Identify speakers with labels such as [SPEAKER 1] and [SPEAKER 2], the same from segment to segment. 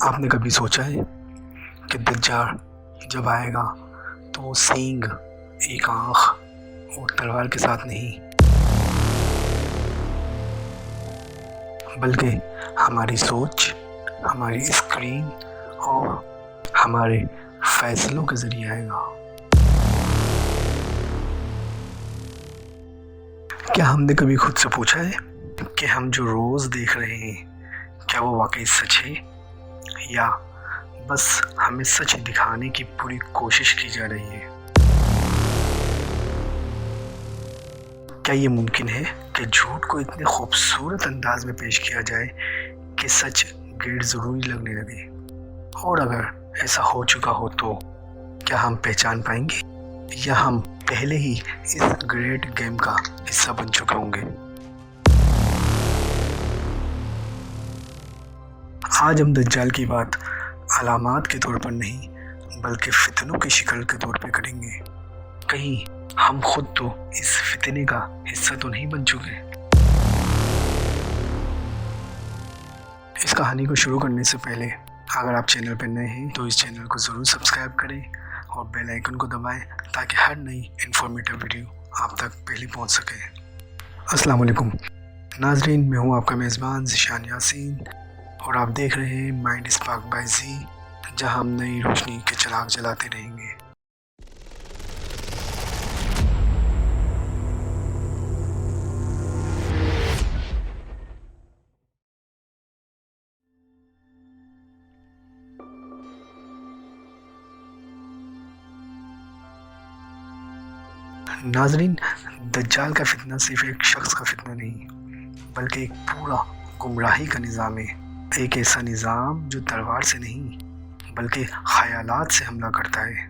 [SPEAKER 1] آپ نے کبھی سوچا ہے کہ دجال جب آئے گا تو وہ سینگ، ایک آنکھ اور تلوار کے ساتھ نہیں، بلکہ ہماری سوچ، ہماری اسکرین اور ہمارے فیصلوں کے ذریعے آئے گا؟ کیا ہم نے کبھی خود سے پوچھا ہے کہ ہم جو روز دیکھ رہے ہیں کیا وہ واقعی سچ ہے، یا بس ہمیں سچ دکھانے کی پوری کوشش کی جا رہی ہے؟ کیا یہ ممکن ہے کہ جھوٹ کو اتنے خوبصورت انداز میں پیش کیا جائے کہ سچ غیر ضروری لگنے لگے؟ اور اگر ایسا ہو چکا ہو تو کیا ہم پہچان پائیں گے، یا ہم پہلے ہی اس گریٹ گیم کا حصہ بن چکے ہوں گے؟ آج ہم دجال کی بات علامات کے طور پر نہیں بلکہ فتنوں کی شکل کے طور پہ کریں گے۔ کہیں ہم خود تو اس فتنے کا حصہ تو نہیں بن چکے؟ اس کہانی کو شروع کرنے سے پہلے اگر آپ چینل پر نئے ہیں تو اس چینل کو ضرور سبسکرائب کریں اور بیل آئیکن کو دبائیں تاکہ ہر نئی انفارمیٹیو ویڈیو آپ تک پہلے پہنچ سکے۔ السلام علیکم ناظرین، میں ہوں آپ کا میزبان ذیشان یاسین اور آپ دیکھ رہے ہیں مائنڈ اسپارک بائی زی، جہاں ہم نئی روشنی کے چراغ جلاتے رہیں گے۔ ناظرین، دجال کا فتنہ صرف ایک شخص کا فتنہ نہیں بلکہ ایک پورا گمراہی کا نظام ہے۔ ایک ایسا نظام جو تلوار سے نہیں بلکہ خیالات سے حملہ کرتا ہے۔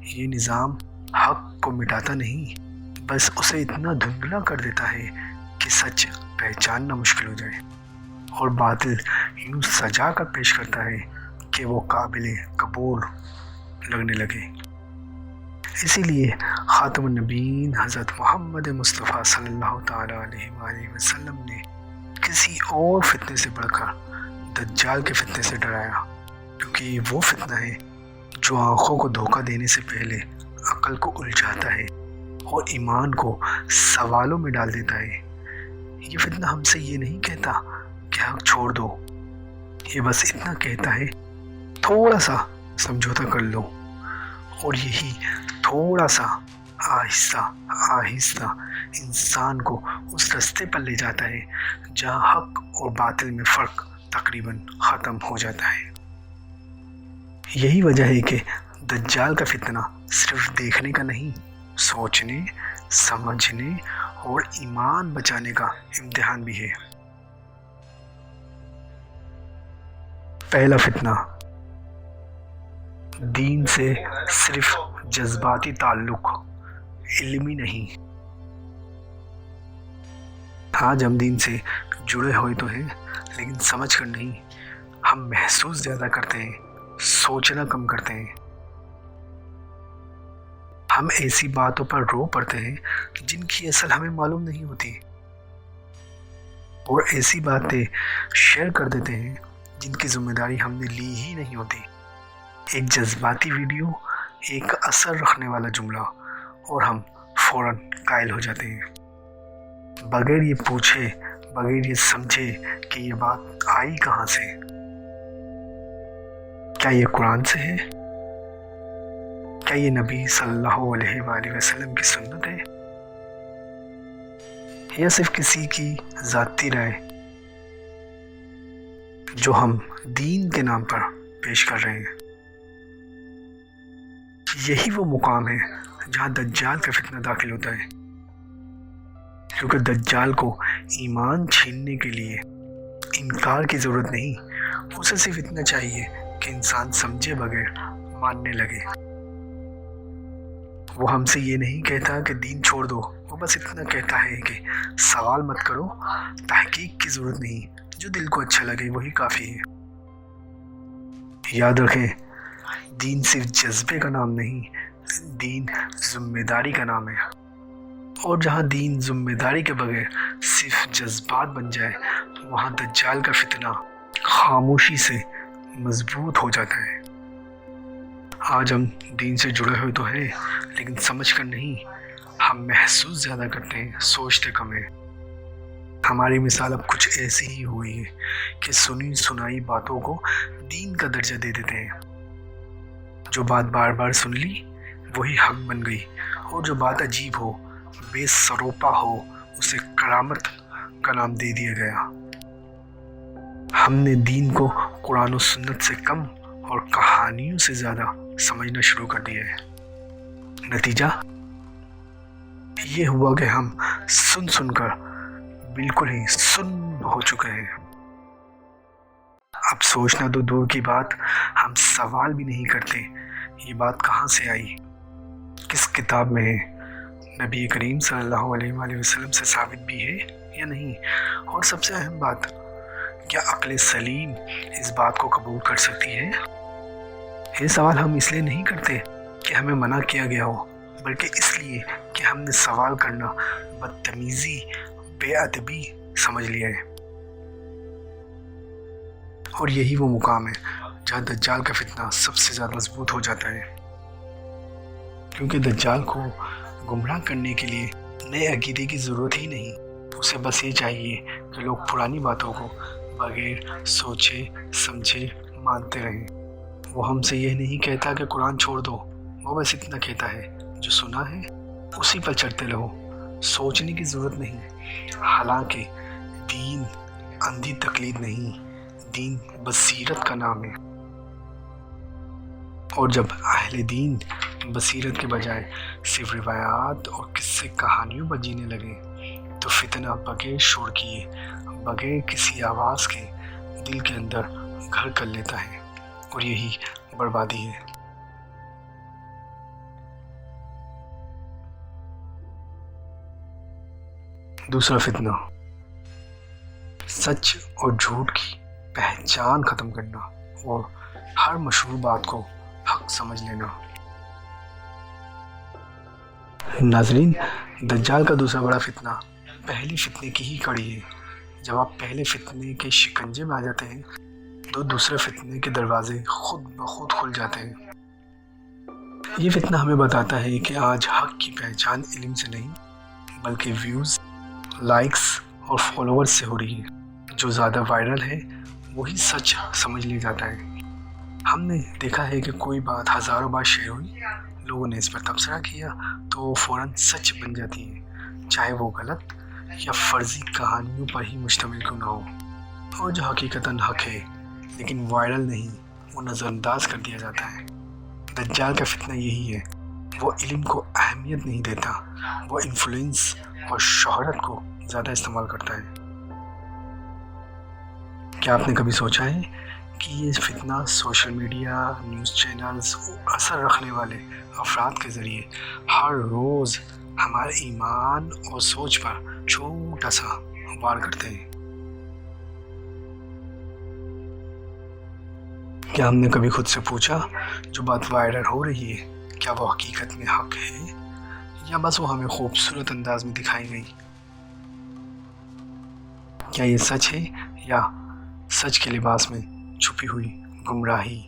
[SPEAKER 1] یہ نظام حق کو مٹاتا نہیں، بس اسے اتنا دھندلا کر دیتا ہے کہ سچ پہچاننا مشکل ہو جائے، اور باطل یوں سجا کر پیش کرتا ہے کہ وہ قابل قبول لگنے لگے۔ اسی لیے خاتم النبیین حضرت محمد مصطفیٰ صلی اللہ تعالیٰ علیہ وآلہ وسلم نے کسی اور فتنے سے بڑھ کر دجال کے فتنے سے ڈرایا، کیونکہ یہ وہ فتنہ ہے جو آنکھوں کو دھوکہ دینے سے پہلے عقل کو الجھاتا ہے اور ایمان کو سوالوں میں ڈال دیتا ہے۔ یہ فتنہ ہم سے یہ نہیں کہتا کہ حق چھوڑ دو، یہ بس اتنا کہتا ہے تھوڑا سا سمجھوتا کر لو، اور یہی تھوڑا سا آہستہ آہستہ انسان کو اس رستے پر لے جاتا ہے جہاں حق اور باطل میں فرق تقریباً ختم ہو جاتا ہے۔ یہی وجہ ہے کہ دجال کا فتنہ صرف دیکھنے کا نہیں، سوچنے، سمجھنے اور ایمان بچانے کا امتحان بھی ہے۔ پہلا فتنہ، دین سے صرف جذباتی تعلق، علمی نہیں۔ آج ہم دین سے جڑے ہوئے تو ہیں لیکن سمجھ کر نہیں۔ ہم محسوس زیادہ کرتے ہیں، سوچنا کم کرتے ہیں۔ ہم ایسی باتوں پر رو پڑتے ہیں جن کی اصل ہمیں معلوم نہیں ہوتی، اور ایسی باتیں شیئر کر دیتے ہیں جن کی ذمہ داری ہم نے لی ہی نہیں ہوتی۔ ایک جذباتی ویڈیو، ایک اثر رکھنے والا جملہ، اور ہم فوراً قائل ہو جاتے ہیں، بغیر یہ پوچھے، بغیر یہ سمجھے کہ یہ بات آئی کہاں سے۔ کیا یہ قرآن سے ہے؟ کیا یہ نبی صلی اللہ علیہ وآلہ وسلم کی سنت ہے، یا صرف کسی کی ذاتی رائے جو ہم دین کے نام پر پیش کر رہے ہیں؟ یہی وہ مقام ہے جہاں دجال کا فتنہ داخل ہوتا ہے، کیونکہ دجال کو ایمان چھیننے کے لیے انکار کی ضرورت نہیں، اسے صرف اتنا چاہیے کہ انسان سمجھے بغیر ماننے لگے۔ وہ ہم سے یہ نہیں کہتا کہ دین چھوڑ دو، وہ بس اتنا کہتا ہے کہ سوال مت کرو، تحقیق کی ضرورت نہیں، جو دل کو اچھا لگے وہی کافی ہے۔ یاد رکھیں، دین صرف جذبے کا نام نہیں، دین ذمہ داری کا نام ہے، اور جہاں دین ذمہ داری کے بغیر صرف جذبات بن جائے وہاں دجال کا فتنہ خاموشی سے مضبوط ہو جاتا ہے۔ آج ہم دین سے جڑے ہوئے تو ہیں، لیکن سمجھ کر نہیں، ہم محسوس زیادہ کرتے ہیں، سوچتے کم ہیں۔ ہماری مثال اب کچھ ایسی ہی ہوئی ہے کہ سنی سنائی باتوں کو دین کا درجہ دے دیتے ہیں۔ جو بات بار بار سن لی وہی حق بن گئی، اور جو بات عجیب ہو، بے سروپا ہو، اسے کرامت کا نام دے دیا گیا۔ ہم نے دین کو قرآن و سنت سے کم اور کہانیوں سے زیادہ سمجھنا شروع کر دیا ہے۔ نتیجہ یہ ہوا کہ ہم سن سن کر بالکل ہی سن ہو چکے ہیں۔ اب سوچنا تو دور کی بات، ہم سوال بھی نہیں کرتے یہ بات کہاں سے آئی، کس کتاب میں ہے، نبی کریم صلی اللہ علیہ وآلہ وسلم سے ثابت بھی ہے یا نہیں، اور سب سے اہم بات، کیا عقل سلیم اس بات کو قبول کر سکتی ہے؟ یہ سوال ہم اس لیے نہیں کرتے کہ ہمیں منع کیا گیا ہو، بلکہ اس لیے کہ ہم نے سوال کرنا بدتمیزی، بے ادبی سمجھ لیا ہے۔ اور یہی وہ مقام ہے جہاں دجال کا فتنہ سب سے زیادہ مضبوط ہو جاتا ہے، کیونکہ دجال کو گمراہ کرنے کے لیے نئے عقیدے کی ضرورت ہی نہیں، اسے بس یہ چاہیے کہ لوگ پرانی باتوں کو بغیر سوچے سمجھے مانتے رہیں۔ وہ ہم سے یہ نہیں کہتا کہ قرآن چھوڑ دو، وہ بس اتنا کہتا ہے جو سنا ہے اسی پر چلتے رہو، سوچنے کی ضرورت نہیں۔ حالانکہ دین اندھی تقلید نہیں، دین بصیرت کا نام ہے۔ اور جب اہل دین بصیرت کے بجائے صرف روایات اور قصے کہانیوں پر جینے لگے تو فتنہ بغیر شور کیے، بغیر کسی آواز کے دل کے اندر گھر کر لیتا ہے، اور یہی بربادی ہے۔ دوسرا فتنہ، سچ اور جھوٹ کی پہچان ختم کرنا اور ہر مشہور بات کو حق سمجھ لینا۔ ناظرین، دجال کا دوسرا بڑا فتنہ پہلی فتنے کی ہی کڑی ہے۔ جب آپ پہلے فتنے کے شکنجے میں آ جاتے ہیں تو دوسرے فتنے کے دروازے خود بخود کھل جاتے ہیں۔ یہ فتنہ ہمیں بتاتا ہے کہ آج حق کی پہچان علم سے نہیں بلکہ ویوز، لائکس اور فالوورز سے ہو رہی ہے۔ جو زیادہ وائرل ہے وہی سچ سمجھ لیا جاتا ہے۔ ہم نے دیکھا ہے کہ کوئی بات ہزاروں بار شیئر ہوئی، لوگوں نے اس پر تبصرہ کیا تو وہ فوراً سچ بن جاتی ہے، چاہے وہ غلط یا فرضی کہانیوں پر ہی مشتمل کیوں نہ ہو۔ اور جو حقیقتاً حق ہے لیکن وائرل نہیں، وہ نظر انداز کر دیا جاتا ہے۔ دجال کا فتنہ یہی ہے، وہ علم کو اہمیت نہیں دیتا، وہ انفلوئنس اور شہرت کو زیادہ استعمال کرتا ہے۔ کیا آپ نے کبھی سوچا ہے کہ یہ فتنہ سوشل میڈیا، نیوز چینلز اور اثر رکھنے والے افراد کے ذریعے ہر روز ہمارے ایمان اور سوچ پر چھوٹا سا وار کرتے ہیں؟ کیا ہم نے کبھی خود سے پوچھا جو بات وائرل ہو رہی ہے کیا وہ حقیقت میں حق ہے یا بس وہ ہمیں خوبصورت انداز میں دکھائی گئی؟ کیا یہ سچ ہے یا سچ کے لباس میں چھپی ہوئی گمراہی؟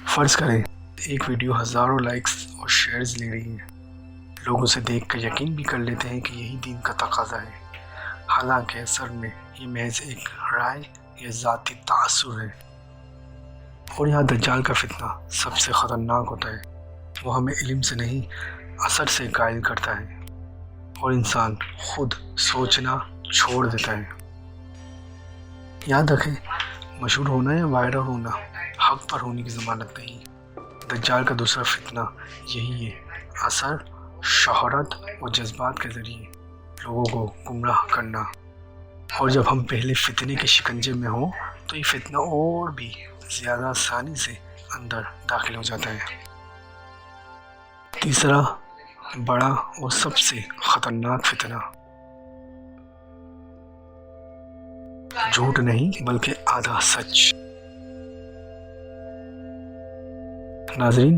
[SPEAKER 1] فرض کریں ایک ویڈیو ہزاروں لائکس اور شیئرز لے رہی ہے، لوگ اسے دیکھ کر یقین بھی کر لیتے ہیں کہ یہی دین کا تقاضا ہے، حالانکہ اصل میں یہ محض ایک رائے یا ذاتی تاثر ہے۔ اور یہاں دجال کا فتنہ سب سے خطرناک ہوتا ہے، وہ ہمیں علم سے نہیں اثر سے قائل کرتا ہے، اور انسان خود سوچنا چھوڑ دیتا ہے۔ یاد رکھیں، مشہور ہونا یا وائرل ہونا حق پر ہونے کی ضمانت نہیں۔ دجال کا دوسرا فتنہ یہی ہے، اثر، شہرت اور جذبات کے ذریعے لوگوں کو گمراہ کرنا۔ اور جب ہم پہلے فتنے کے شکنجے میں ہوں تو یہ فتنہ اور بھی زیادہ آسانی سے اندر داخل ہو جاتا ہے۔ تیسرا بڑا اور سب سے خطرناک فتنہ، جھوٹ نہیں بلکہ آدھا سچ۔ ناظرین،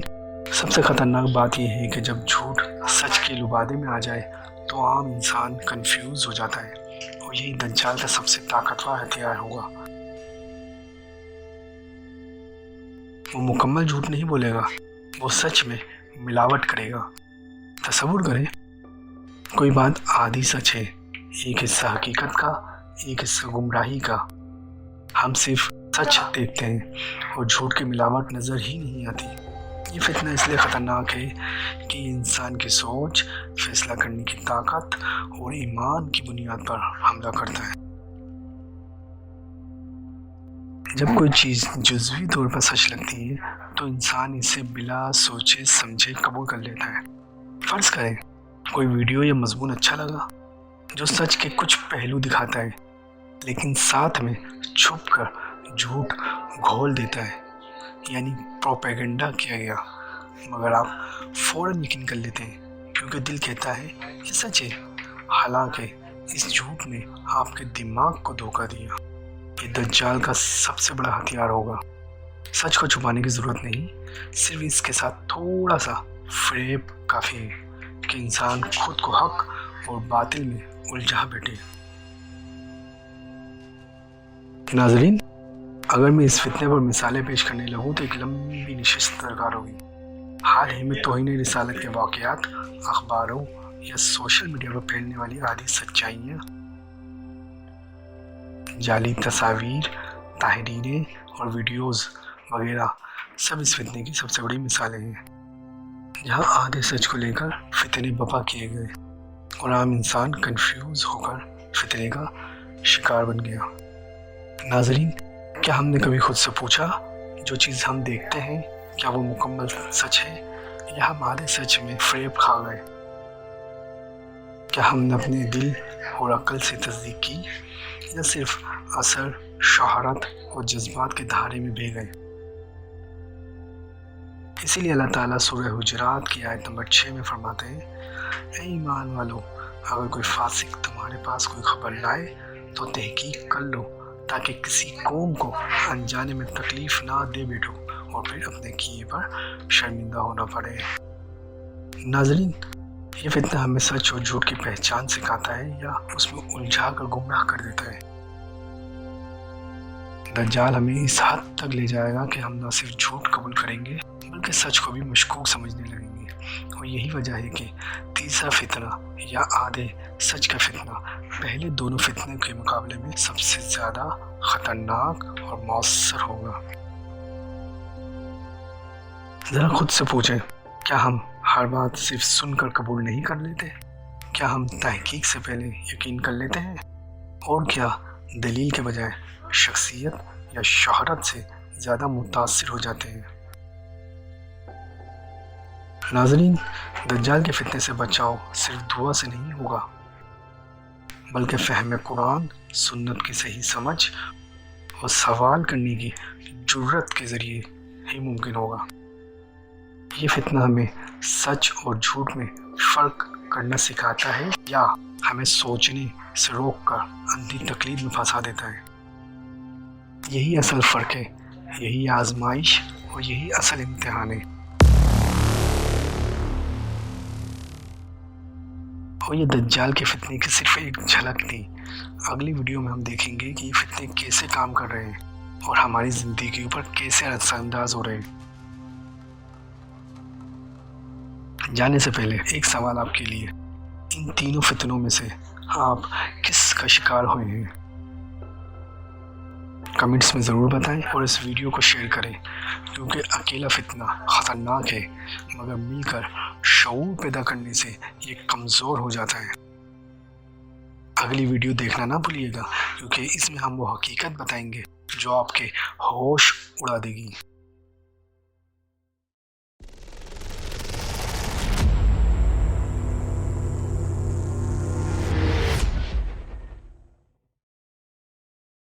[SPEAKER 1] سب سے خطرناک بات یہ ہے کہ جب جھوٹ سچ کے لبادے میں آ جائے تو عام انسان کنفیوز ہو جاتا ہے، اور یہی دجال کا سب سے طاقتور ہتھیار ہوگا۔ وہ مکمل جھوٹ نہیں بولے گا، وہ سچ میں ملاوٹ کرے گا۔ تصور کریں کوئی بات آدھی سچ ہے، ایک حصہ حقیقت کا، ایک حصہ گمراہی کا۔ ہم صرف سچ دیکھتے ہیں اور جھوٹ کی ملاوٹ نظر ہی نہیں آتی۔ یہ فتنہ اس لیے خطرناک ہے کہ یہ انسان کی سوچ، فیصلہ کرنے کی طاقت اور ایمان کی بنیاد پر حملہ کرتا ہے۔ جب کوئی چیز جزوی طور پر سچ لگتی ہے تو انسان اسے بلا سوچے سمجھے قبول کر لیتا ہے۔ فرض کریں کوئی ویڈیو یا مضمون اچھا لگا جو سچ کے کچھ پہلو دکھاتا ہے لیکن ساتھ میں چھپ کر جھوٹ گھول دیتا ہے، یعنی پروپیگنڈا کیا گیا، مگر آپ فوراً یقین کر لیتے ہیں کیونکہ دل کہتا ہے یہ سچ ہے، حالانکہ اس جھوٹ نے آپ کے دماغ کو دھوکہ دیا۔ یہ دجال کا سب سے بڑا ہتھیار ہوگا۔ سچ کو چھپانے کی ضرورت نہیں، صرف اس کے ساتھ تھوڑا سا فریب کافی ہے کہ انسان خود کو حق اور باطل میں الجھا بیٹھے۔ ناظرین، اگر میں اس فتنے پر مثالیں پیش کرنے لگوں تو ایک لمبی نشست درکار ہوگی۔ حال ہی میں توہین رسالت کے واقعات، اخباروں یا سوشل میڈیا پر پھیلنے والی آدھی سچائیاں، جعلی تصاویر، تحریریں اور ویڈیوز وغیرہ سب اس فتنے کی سب سے بڑی مثالیں ہیں، جہاں آدھے سچ کو لے کر فتنے بپا کیے گئے اور عام انسان کنفیوز ہو کر فتنے کا شکار بن گیا۔ ناظرین، کیا ہم نے کبھی خود سے پوچھا جو چیز ہم دیکھتے ہیں کیا وہ مکمل سچ ہے یا ہم آدھے سچ میں فریب کھا گئے؟ کیا ہم نے اپنے دل اور عقل سے تصدیق کی یا صرف اثر، شہرت اور جذبات کے دھارے میں بہہ گئے؟ اسی لیے اللہ تعالیٰ سورہ حجرات کی آیت نمبر 6 میں فرماتے ہیں، اے ایمان والو، اگر کوئی فاسق تمہارے پاس کوئی خبر لائے تو تحقیق کر لو تاکہ کسی قوم کو انجانے میں تکلیف نہ دے بیٹھو اور پھر اپنے کیے پر شرمندہ ہونا پڑے۔ ناظرین، یہ فتنہ ہمیں سچ اور جھوٹ کی پہچان سکھاتا ہے یا اس میں الجھا کر گمراہ کر دیتا ہے۔ دجال ہمیں اس حد تک لے جائے گا کہ ہم نہ صرف جھوٹ قبول کریں گے بلکہ سچ کو بھی مشکوک سمجھنے لگیں گے، اور یہی وجہ ہے کہ تیسرا فتنہ یا آدھے سچ کا فتنہ پہلے دونوں فتنے کے مقابلے میں سب سے زیادہ خطرناک اور مؤثر ہوگا۔ ذرا خود سے پوچھیں، کیا ہم ہر بات صرف سن کر قبول نہیں کر لیتے؟ کیا ہم تحقیق سے پہلے یقین کر لیتے ہیں؟ اور کیا دلیل کے بجائے شخصیت یا شہرت سے زیادہ متاثر ہو جاتے ہیں؟ ناظرین، دجال کے فتنے سے بچاؤ صرف دعا سے نہیں ہوگا بلکہ فہم قرآن، سنت کی صحیح سمجھ اور سوال کرنے کی جرت کے ذریعے ہی ممکن ہوگا۔ یہ فتنہ ہمیں سچ اور جھوٹ میں فرق کرنا سکھاتا ہے یا ہمیں سوچنے سے روک کر اندھی تقلید میں پھنسا دیتا ہے۔ یہی اصل فرق ہے، یہی آزمائش اور یہی اصل امتحان ہے۔ اور یہ دجال کے فتنے کی صرف ایک جھلک تھی۔ اگلی ویڈیو میں ہم دیکھیں گے کہ یہ فتنے کیسے کام کر رہے ہیں اور ہماری زندگی پر کیسے اثر انداز ہو رہے ہیں۔ جانے سے پہلے ایک سوال آپ کے لیے، ان تینوں فتنوں میں سے آپ کس کا شکار ہوئے ہیں؟ کمنٹس میں ضرور بتائیں اور اس ویڈیو کو شیئر کریں، کیونکہ اکیلا فتنہ خطرناک ہے مگر مل کر شعور پیدا کرنے سے یہ کمزور ہو جاتا ہے۔ اگلی ویڈیو دیکھنا نہ بھولیے گا، کیونکہ اس میں ہم وہ حقیقت بتائیں گے جو آپ کے ہوش اڑا دے گی۔